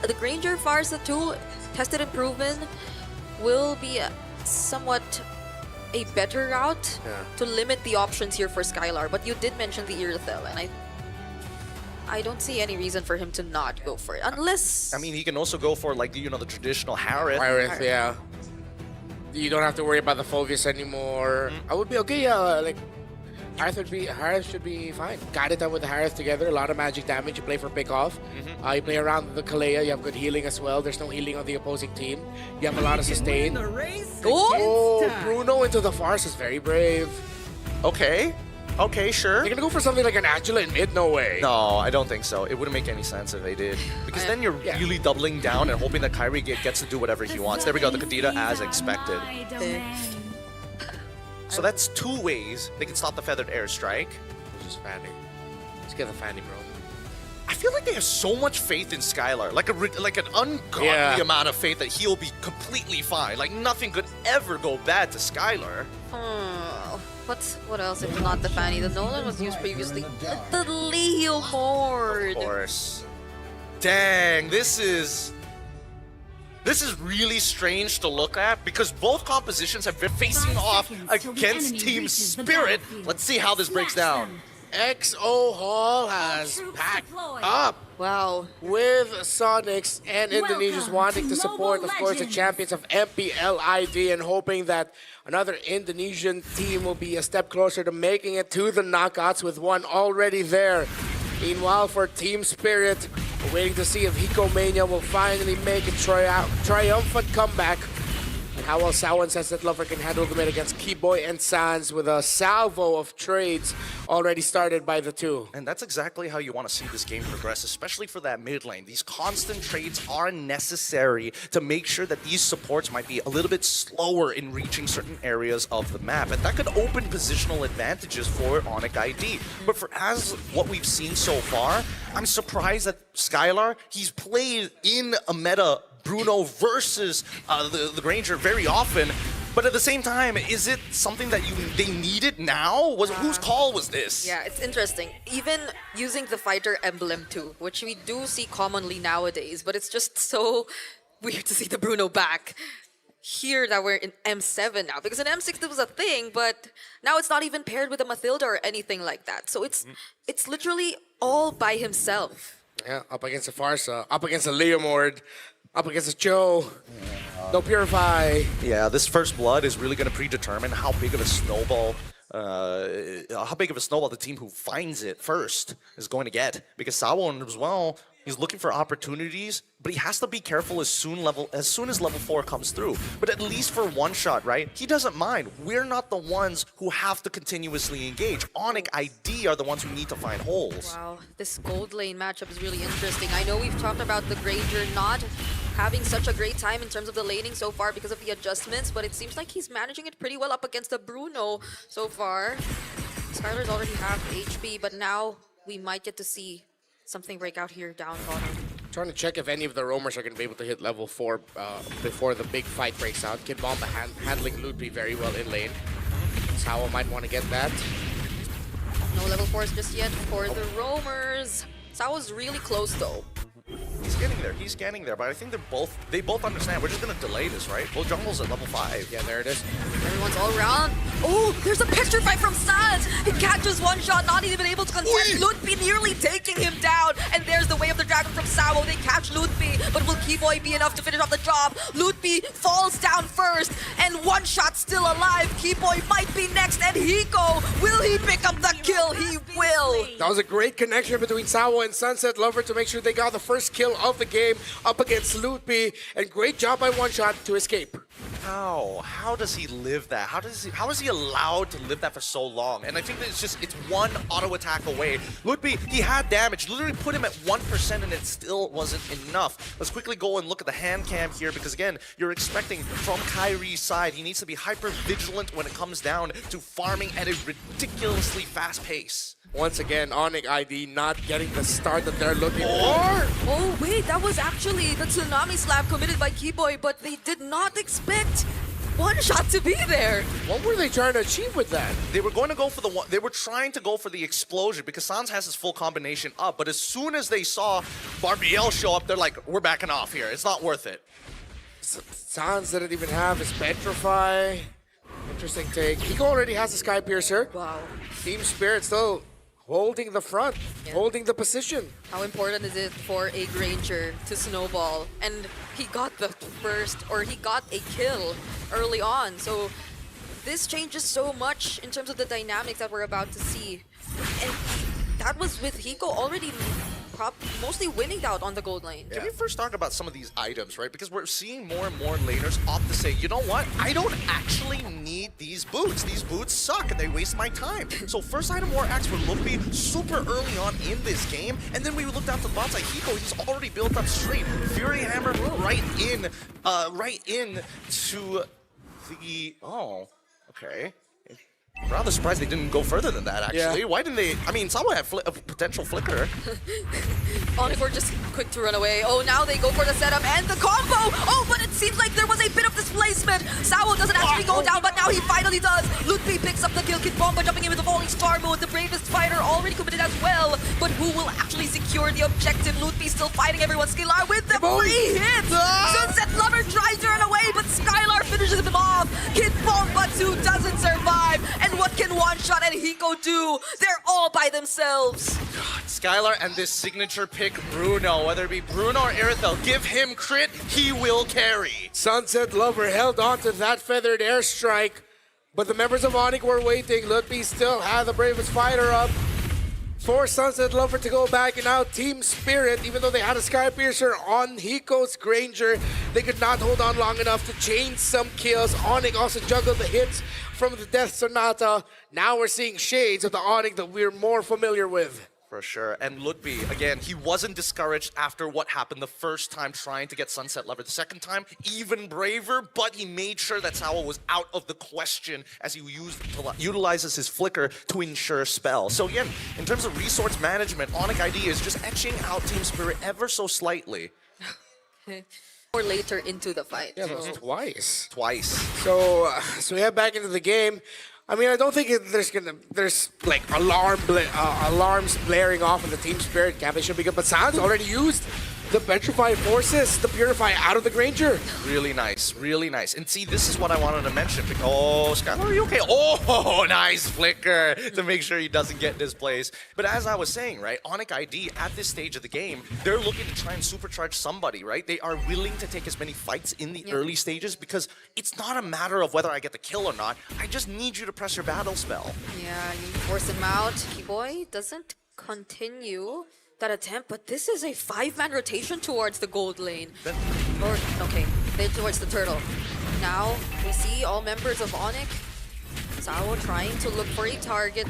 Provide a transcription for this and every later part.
the Granger Farsa tool, tested and proven, will be somewhat a better route to limit the options here for Skylar. But you did mention the Irithel, and I don't see any reason for him to not go for it, unless... I mean, he can also go for, like, you know, the traditional Harith. Harith, yeah. You don't have to worry about the focus anymore. I would be okay, like, Harith should be fine. Guided them with the Harith together, a lot of magic damage. You play for pick off. You play around with the Kalea, you have good healing as well. There's no healing on the opposing team. You have a lot of sustain. Oh, Bruno into the Farce is very brave. Okay. Okay, sure. They're gonna go for something like an Angela in mid? No way. No, I don't think so. It wouldn't make any sense if they did. Because then you're really doubling down and hoping that Kyrie gets to do whatever he wants. There we go, the Kadita as expected. So that's two ways they can stop the Feathered Airstrike. Just Fanny. Let's get the Fanny, bro. I feel like they have so much faith in Skylar, like an ungodly amount of faith that he'll be completely fine. Like nothing could ever go bad to Skylar. What else if not the Fanny? The Nolan was used previously. The Leomord! Of course. Dang, this is really strange to look at because both compositions have been facing off against Team Spirit. Let's see how this breaks down. XO Hall has packed up. Wow. With Sonics and Indonesians wanting to support, of course, the champions of MPLID and hoping that another Indonesian team will be a step closer to making it to the knockouts with one already there. Meanwhile, for Team Spirit, we're waiting to see if Hiko Mania will finally make a triumphant comeback. And how well Sao and Sunset Lover can handle the mid against Keyboy and Sans with a salvo of trades already started by the two. And that's exactly how you want to see this game progress, especially for that mid lane. These constant trades are necessary to make sure that these supports might be a little bit slower in reaching certain areas of the map. And that could open positional advantages for ONIC ID. But for as what we've seen so far, I'm surprised that Skylar, he's played in a meta Bruno versus the Granger very often, but at the same time, is it something that they needed now? Whose call was this? Yeah, it's interesting. Even using the fighter emblem too, which we do see commonly nowadays, but it's just so weird to see the Bruno back. Here that we're in M7 now, because in M6 there was a thing, but now it's not even paired with a Mathilda or anything like that. So it's literally all by himself. Yeah, up against a Farsa, up against a Leomord, up against a Joe. No Purify. Yeah, this first blood is really going to predetermine how big of a snowball the team who finds it first is going to get. Because Sawon as well, he's looking for opportunities, but he has to be careful as soon as level 4 comes through. But at least for one shot, right? He doesn't mind. We're not the ones who have to continuously engage. ONIC ID are the ones who need to find holes. Wow, this gold lane matchup is really interesting. I know we've talked about the Granger not having such a great time in terms of the laning so far because of the adjustments, but it seems like he's managing it pretty well up against the Bruno so far. Skylar's already half HP, but now we might get to see something break out here down bottom. Trying to check if any of the roamers are going to be able to hit level 4 before the big fight breaks out. Kid Bomba handling Ludwig very well in lane. Sao might want to get that. No level 4s just yet for the roamers. Sao's really close though. He's getting there, but I think they both understand. We're just gonna delay this, right? Well, jungle's at level 5. Yeah, there it is. Everyone's all around. Oh, there's a picture fight from Sans. He catches one shot, not even able to contest. Ludwig nearly taking him down. And there's the way of the dragon from Sao. They catch Ludwig, but will Keyboy be enough to finish off the job? Ludwig falls down first, and one shot still alive. Keyboy might be next, and Hiko, will he pick up the kill? He will. That was a great connection between Sao and Sunset Lover to make sure they got the first kill of the game up against Ludwig, and great job by one shot to escape. How does he live that? How is he allowed to live that for so long? And I think that it's one auto attack away. Ludwig, he had damage, literally put him at 1% and it still wasn't enough. Let's quickly go and look at the hand cam here because again, you're expecting from Kyrie's side, he needs to be hyper vigilant when it comes down to farming at a ridiculously fast pace. Once again, ONIC ID not getting the start that they're looking for. Oh wait, that was actually the Tsunami Slap committed by Keyboy, but they did not expect one shot to be there. What were they trying to achieve with that? They were going to go for the one. They were trying to go for the explosion because Sans has his full combination up. But as soon as they saw Barbiel show up, they're like, "We're backing off here. It's not worth it." Sans didn't even have his Petrify. Interesting take. Hiko already has a Sky Piercer. Wow. Team Spirit still holding the front, holding the position. How important is it for a Granger to snowball? And he got the first, or he got a kill early on. So this changes so much in terms of the dynamics that we're about to see. And that was with Hiko already mostly winning out on the gold lane. Can we first talk about some of these items, right? Because we're seeing more and more laners opt to say, you know what? I don't actually need these boots. These boots suck and they waste my time. So first item war acts for Lumpy super early on in this game. And then we look down to the bot side. Hiko, he's already built up straight. Fury Hammer right in to the... Oh, okay. Rather surprised they didn't go further than that, actually. Yeah. Why didn't they? I mean, Sawa had a potential flicker. ONIC were just quick to run away. Oh, now they go for the setup and the combo. Oh, but it seems like there was a bit of displacement. Sawa doesn't actually go down, but now he finally does. Ludwig picks up the kill. Kid Bomba jumping in with the falling star mode. The bravest fighter already committed as well. But who will actually secure the objective? Ludwig still fighting everyone. Skylar with the free hit. Sunset Lover tries to run away, but Skylar finishes him off. Kid Bomba 2 doesn't survive. And what can One Shot and Hiko do? They're all by themselves. God, Skylar and this signature pick, Bruno. Whether it be Bruno or Irithel, give him crit, he will carry. Sunset Lover held on to that feathered airstrike, but the members of ONIC were waiting. Ludwig still had the bravest fighter up for Sunset Lover to go back, and now Team Spirit, even though they had a Sky Piercer on Hiko's Granger, they could not hold on long enough to chain some kills. ONIC also juggled the hits from the Death Sonata. Now we're seeing shades of the ONIC that we're more familiar with. For sure. And Ludwig, again, he wasn't discouraged after what happened the first time trying to get Sunset Lover. The second time, even braver, but he made sure that Sawa was out of the question as he utilizes his flicker to ensure spell. So again, in terms of resource management, ONIC ID is just etching out Team Spirit ever so slightly. Or later into the fight. Yeah, that's twice. Twice. So we head back into the game. I mean, I don't think there's like alarms blaring off in the Team Spirit camp. They should be good, but Sans already used the Petrify forces to purify out of the Granger. Really nice, really nice. And see, this is what I wanted to mention. Oh, Skylar, are you okay? Oh, nice flicker to make sure he doesn't get displaced. But as I was saying, right, ONIC ID at this stage of the game, they're looking to try and supercharge somebody, right? They are willing to take as many fights in the early stages because it's not a matter of whether I get the kill or not. I just need you to press your battle spell. Yeah, you force him out. Boy doesn't continue that attempt, but this is a 5-man rotation towards the gold lane. Okay, they're towards the turtle. Now, we see all members of ONIC. Sawa trying to look for a target.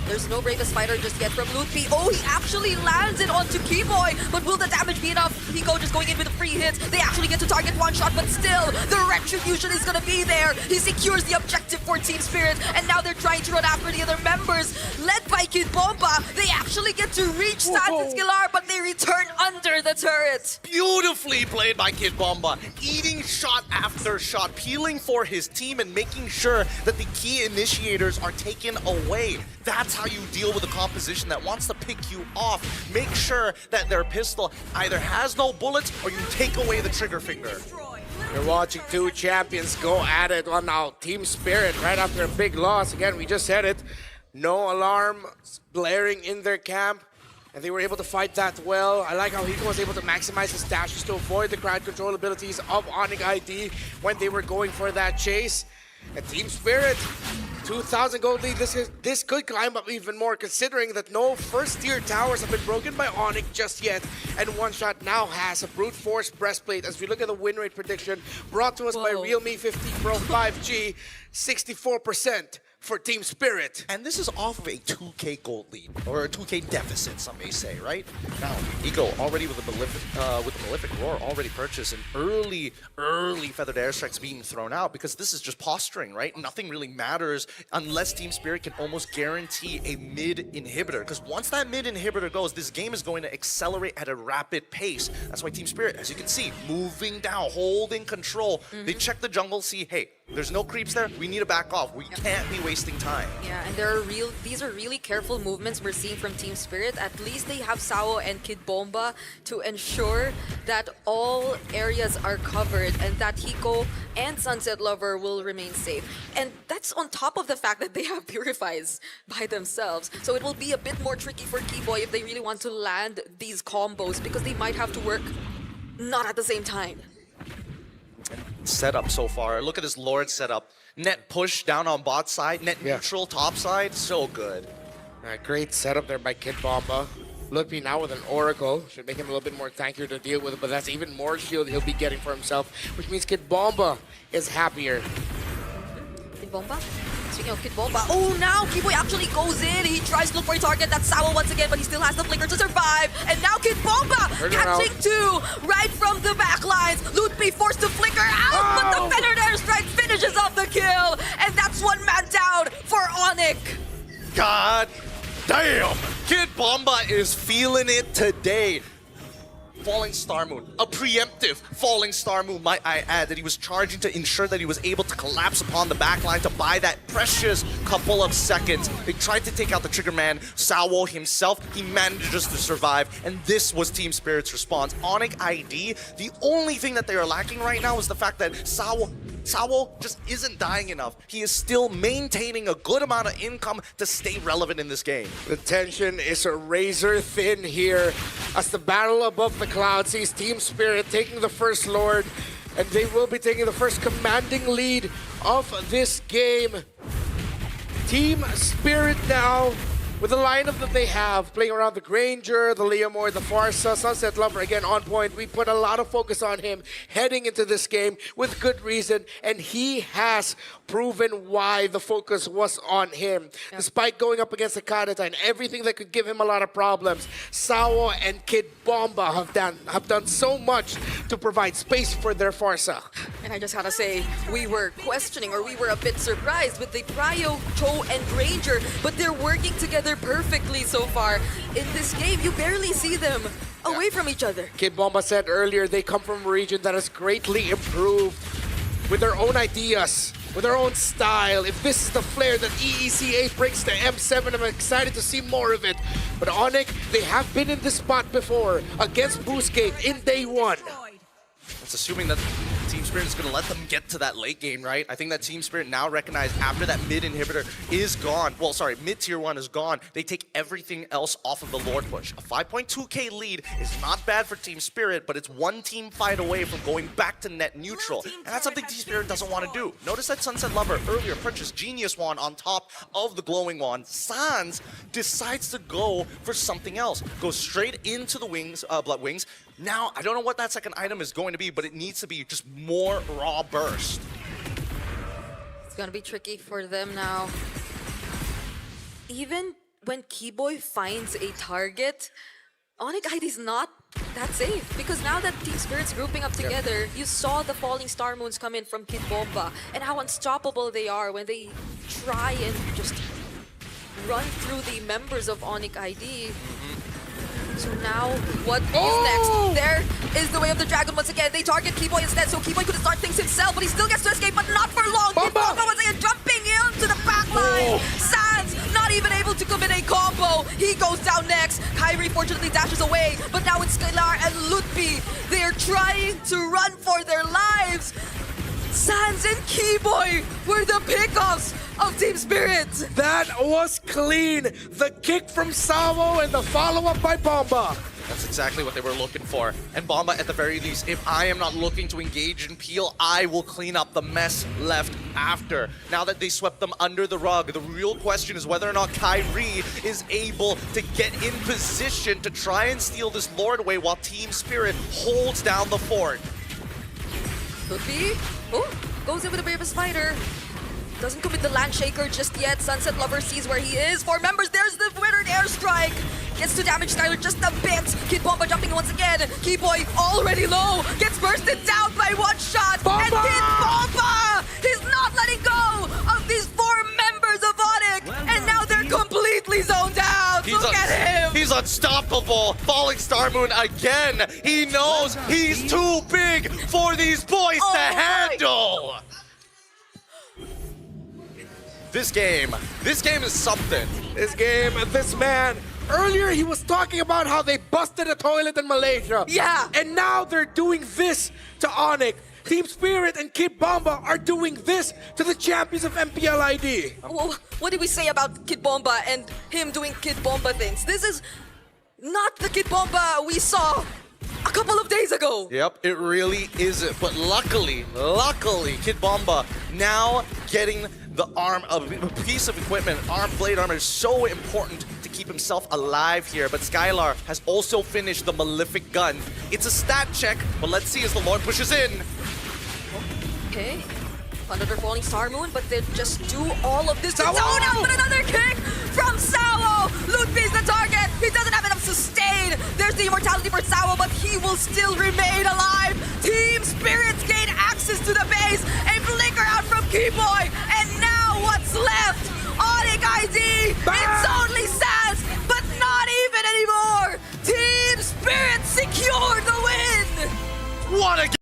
There's no bravest fighter just yet from Ludwig. Oh, he actually lands it onto Keyboy, but will the damage be enough? Hiko just going in with a free hit. They actually get to target One Shot, but still, the retribution is gonna be there. He secures the objective for Team Spirit, and now they're trying to run after the other members. Led by Kid Bomba, they actually get to reach Sans and Skylar, but they return under the turret. Beautifully played by Kid Bomba, eating shot after shot, peeling for his team and making sure that the key initiators are taken away. That's how you deal with a composition that wants to pick you off. Make sure that their pistol either has no bullets or you take away the trigger finger. You're watching two champions go at it. Well, now Team Spirit, right after a big loss, again, we just said it, no alarm blaring in their camp, and they were able to fight that well. I like how Hiko was able to maximize his dashes to avoid the crowd control abilities of ONIC ID when they were going for that chase. And Team Spirit, 2,000 gold lead. This could climb up even more, considering that no first-tier towers have been broken by ONIC just yet. And One Shot now has a brute force breastplate. As we look at the win rate prediction brought to us by Realme 50 Pro 5G, 64% for Team Spirit. And this is off of a 2K gold lead, or a 2K deficit, some may say, right? Now, Hiko already with the Malefic Roar already purchased, and early Feathered Airstrikes being thrown out because this is just posturing, right? Nothing really matters unless Team Spirit can almost guarantee a mid inhibitor, because once that mid inhibitor goes, this game is going to accelerate at a rapid pace. That's why Team Spirit, as you can see, moving down, holding control. They check the jungle, see, hey, There's no creeps there. We need to back off. We can't be wasting time. Yeah, and these are really careful movements we're seeing from Team Spirit. At least they have Sao and Kid Bomba to ensure that all areas are covered and that Hiko and Sunset Lover will remain safe. And that's on top of the fact that they have Purifies by themselves. So it will be a bit more tricky for Keyboy if they really want to land these combos because they might have to work not at the same time. Setup so far. Look at this Lord setup. Net push down on bot side, net neutral top side. So good. Great setup there by Kid Bomba. Ludwig now with an Oracle. Should make him a little bit more tankier to deal with, but that's even more shield he'll be getting for himself, which means Kid Bomba is happier. Kid Bomba? Speaking of Kid Bomba, oh, now Keyboy actually goes in. He tries to look for a target. That's Sao once again, but he still has the flicker to survive. And now Kid Bomba catching two right from the back lines. Ludwig forced to flicker out, but the Feathered Airstrike finishes off the kill. And that's one man down for ONIC. God damn! Kid Bomba is feeling it today. Falling Star Moon, a preemptive Falling Star Moon, might I add, that he was charging to ensure that he was able to collapse upon the backline to buy that precious couple of seconds. They tried to take out the trigger man, Sao himself. He manages to survive, and this was Team Spirit's response. ONIC ID, the only thing that they are lacking right now is the fact that Sao just isn't dying enough. He is still maintaining a good amount of income to stay relevant in this game. The tension is razor thin here as the battle above the clouds sees Team Spirit taking the first Lord, and they will be taking the first commanding lead of this game. Team Spirit now, with the lineup that they have, playing around the Granger, the Leomore, the Farsa, Sunset Lover again on point. We put a lot of focus on him heading into this game with good reason, and he has proven why the focus was on him. Despite going up against the Kanata and everything that could give him a lot of problems, Sao and Kid Bomba have done so much to provide space for their Farsa. And I just gotta say, we were questioning, or we were a bit surprised with the Prio, Cho, and Granger, but they're working together perfectly so far. In this game, you barely see them away from each other. Kid Bomba said earlier they come from a region that has greatly improved with their own ideas, with their own style. If this is the flair that EECA brings to M7, I'm excited to see more of it. But ONIC, they have been in this spot before against Boostgate in day one. That's assuming that Team Spirit is going to let them get to that late game, right? I think that Team Spirit now recognized after that mid inhibitor is gone, well, sorry, mid tier 1 is gone, they take everything else off of the Lord push. A 5.2k lead is not bad for Team Spirit, but it's one team fight away from going back to net neutral. And that's something Team Spirit doesn't want to do. Notice that Sunset Lover earlier purchased Genius Wand on top of the Glowing Wand. Sans decides to go for something else. Goes straight into the wings, Blood Wings. Now, I don't know what that second item is going to be, but it needs to be just more raw burst. It's gonna be tricky for them now. Even when Keyboy finds a target, ONIC ID is not that safe, because now that Team Spirit's grouping up together, you saw the Falling Star Moons come in from Kid Bomba and how unstoppable they are when they try and just run through the members of ONIC ID. So now, what is next? There is the way of the dragon once again. They target Keyboy instead, so Keyboy could start things himself, but he still gets to escape, but not for long. Kid Bomba once again jumping into the backline. Sans not even able to commit a combo. He goes down next. Kyrie fortunately dashes away, but now it's Skylar and Ludwig. They are trying to run for their lives. Sans and Keyboy were the pickoffs of Team Spirit. That was clean. The kick from Sao and the follow-up by Bomba. That's exactly what they were looking for. And Bomba, at the very least, if I am not looking to engage in Peel, I will clean up the mess left after. Now that they swept them under the rug, the real question is whether or not Kyrie is able to get in position to try and steal this Lord away while Team Spirit holds down the fort. Could be. Oh, goes in with a bit of a spider. Doesn't commit the Land Shaker just yet. Sunset Lover sees where he is. 4 members, there's the Feathered Airstrike. Gets to damage Skylar just a bit. Kid Bomba jumping once again. Keyboy already low. Gets bursted down by one shot. Bomba! And Kid Bomba! He's not letting go of these 4 members of ONIC. And now they're completely zoned out. Look at him. He's unstoppable. Falling Star Moon again. He knows he's too big for these boys to handle. This game is something. This man. Earlier, he was talking about how they busted a toilet in Malaysia. Yeah. And now they're doing this to ONIC. Team Spirit and Kid Bomba are doing this to the champions of MPLID. Well, what did we say about Kid Bomba and him doing Kid Bomba things? This is not the Kid Bomba we saw a couple of days ago. Yep, it really isn't. But luckily, Kid Bomba now getting the arm, a piece of equipment, blade armor is so important to keep himself alive here. But Skylar has also finished the Malefic gun. It's a stat check, but let's see as the Lord pushes in. Okay. Another falling Star Moon, but they just do all of this to Sawo! zone out. But another kick from Sawo. Ludwig's the target. He doesn't have enough sustain. There's the immortality for Sawo, but he will still remain alive.